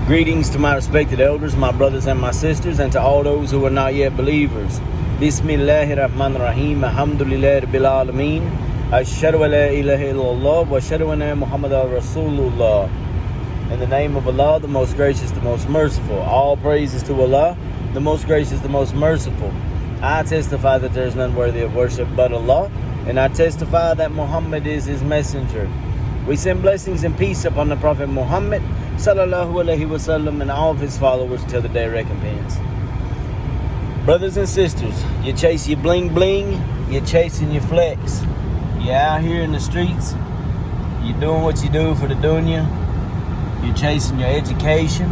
Greetings to my respected elders, my brothers and my sisters, and to all those who are not yet believers. Bismillahirrahmanirrahim. Alhamdulillah Rabbil Alameen. Ashhadu an la ilaha illallah wa ashhadu anna Muhammadan Rasulullah. In the name of Allah, the most gracious, the most merciful. All praises to Allah, the most gracious, the most merciful. I testify that there is none worthy of worship but Allah, and I testify that Muhammad is his messenger. We send blessings and peace upon the Prophet Muhammad sallallahu alaihi wasallam and all of his followers till the day of recompense. Brothers and sisters, you chase your bling bling, you're chasing your flex. You're out here in the streets, you're doing what you do for the dunya, you're chasing your education.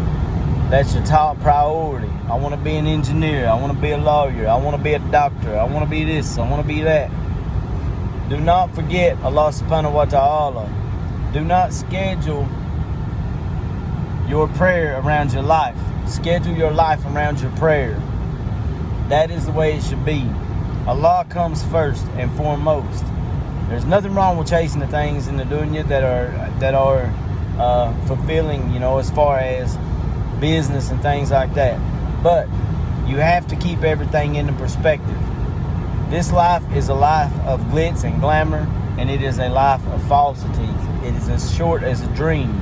That's your top priority. I want to be an engineer, I want to be a lawyer, I want to be a doctor, I want to be this, I want to be that. Do not forget Allah subhanahu wa ta'ala. Do not schedule your prayer around your life. Schedule your life around your prayer. That is the way it should be. Allah comes first and foremost. There's nothing wrong with chasing the things in the dunya that are fulfilling, as far as business and things like that. But you have to keep everything into perspective. This life is a life of glitz and glamour, and it is a life of falsities. It is as short as a dream.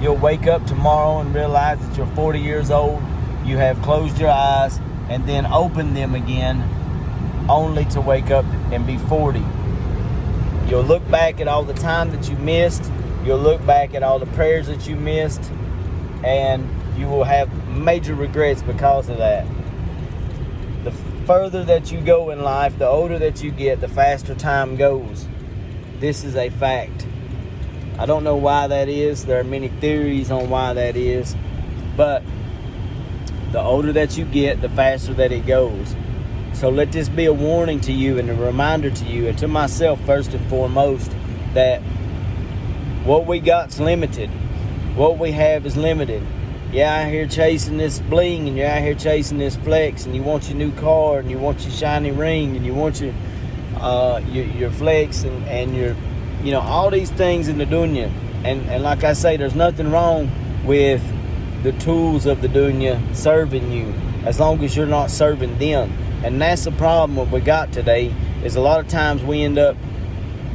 You'll wake up tomorrow and realize that you're 40 years old. You have closed your eyes and then opened them again, only to wake up and be 40. You'll look back at all the time that you missed. You'll look back at all the prayers that you missed, and you will have major regrets because of that. The further that you go in life, the older that you get, the faster time goes. This is a fact. I don't know why that is. There are many theories on why that is. But the older that you get, the faster that it goes. So let this be a warning to you and a reminder to you and to myself first and foremost that what we got's limited. What we have is limited. You're out here chasing this bling, and you're out here chasing this flex, and you want your new car, and you want your shiny ring, and you want your flex and your all these things in the dunya. And like I say, there's nothing wrong with the tools of the dunya serving you, as long as you're not serving them. And that's the problem what we got today, is a lot of times we end up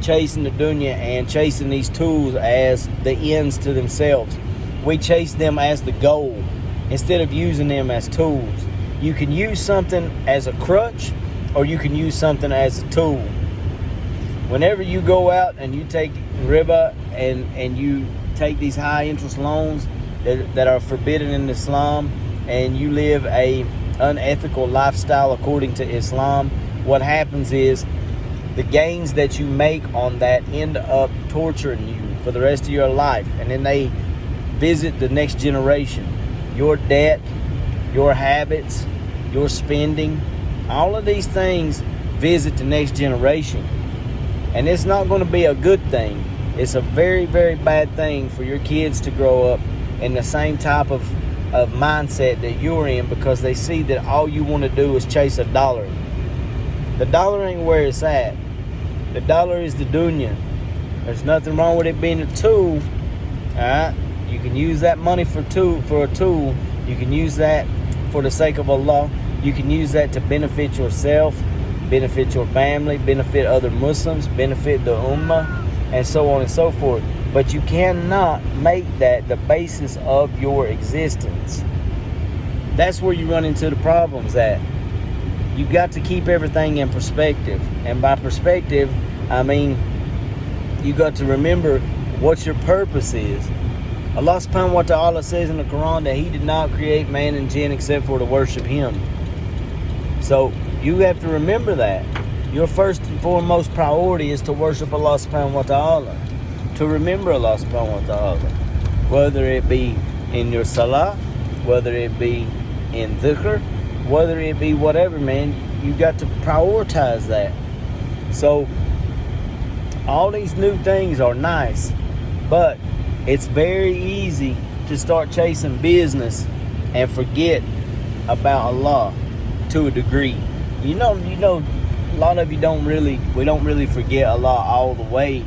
chasing the dunya and chasing these tools as the ends to themselves. We chase them as the goal instead of using them as tools. You can use something as a crutch, or you can use something as a tool. Whenever you go out and you take riba and you take these high interest loans that are forbidden in Islam, and you live a unethical lifestyle according to Islam, what happens is the gains that you make on that end up torturing you for the rest of your life, and then they visit the next generation. Your debt, your habits, your spending, all of these things visit the next generation. And it's not going to be a good thing. It's a very, very bad thing for your kids to grow up in the same type of mindset that you're in, because they see that all you want to do is chase a dollar. The dollar ain't where it's at. The dollar is the dunya. There's nothing wrong with it being a tool. Alright? You can use that money for a tool. You can use that for the sake of Allah. You can use that to benefit yourself, benefit your family, benefit other Muslims, benefit the Ummah, and so on and so forth. But you cannot make that the basis of your existence. That's where you run into the problems at. You got to keep everything in perspective. And by perspective, I mean you got to remember what your purpose is. Allah subhanahu wa ta'ala says in the Quran that He did not create man and jinn except for to worship Him. So you have to remember that. Your first and foremost priority is to worship Allah subhanahu wa ta'ala. To remember Allah subhanahu wa ta'ala. Whether it be in your salah, whether it be in dhikr, whether it be whatever, man, you got to prioritize that. So all these new things are nice, but it's very easy to start chasing business and forget about Allah to a degree. You know, a lot of you don't really forget Allah all the way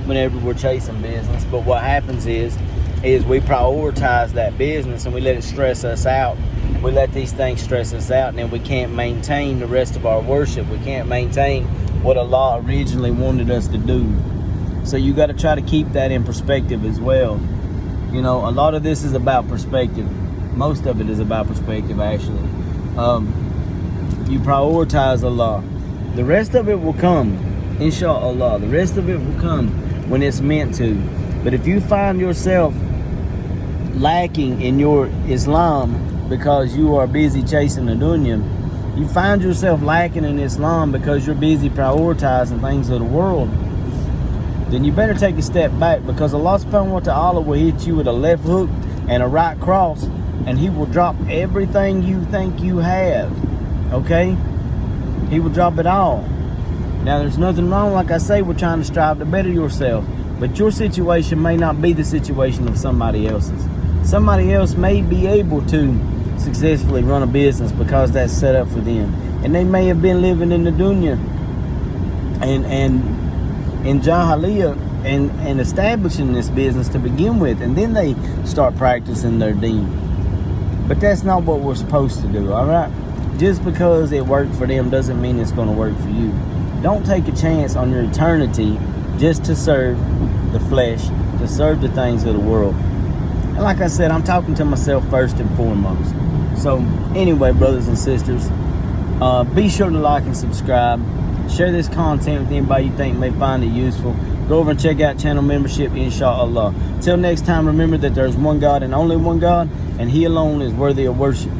whenever we're chasing business. But what happens is is we prioritize that business and we let it stress us out. We let these things stress us out, and then we can't maintain the rest of our worship. We can't maintain what Allah originally wanted us to do. So you got to try to keep that in perspective as well. You know, a lot of this is about perspective. Most of it is about perspective, actually. You prioritize Allah. The rest of it will come, inshallah. The rest of it will come when it's meant to. But if you find yourself lacking in your Islam because you are busy chasing the dunya, you find yourself lacking in Islam because you're busy prioritizing things of the world, then you better take a step back, because Allah subhanahu wa ta'ala will hit you with a left hook and a right cross, and He will drop everything you think you have. Okay? He will drop it all. Now, there's nothing wrong, like I say, with trying to strive to better yourself, but your situation may not be the situation of somebody else's. Somebody else may be able to successfully run a business because that's set up for them, and they may have been living in the dunya and in Jahiliyyah and establishing this business to begin with, and then they start practicing their deen. But that's not what we're supposed to do, all right? Just because it worked for them doesn't mean it's going to work for you. Don't take a chance on your eternity just to serve the flesh, to serve the things of the world. And like I said, I'm talking to myself first and foremost. So anyway, brothers and sisters, be sure to like and subscribe. Share this content with anybody you think may find it useful. Go over and check out channel membership, inshallah. Till next time, remember that there's one God and only one God, and He alone is worthy of worship.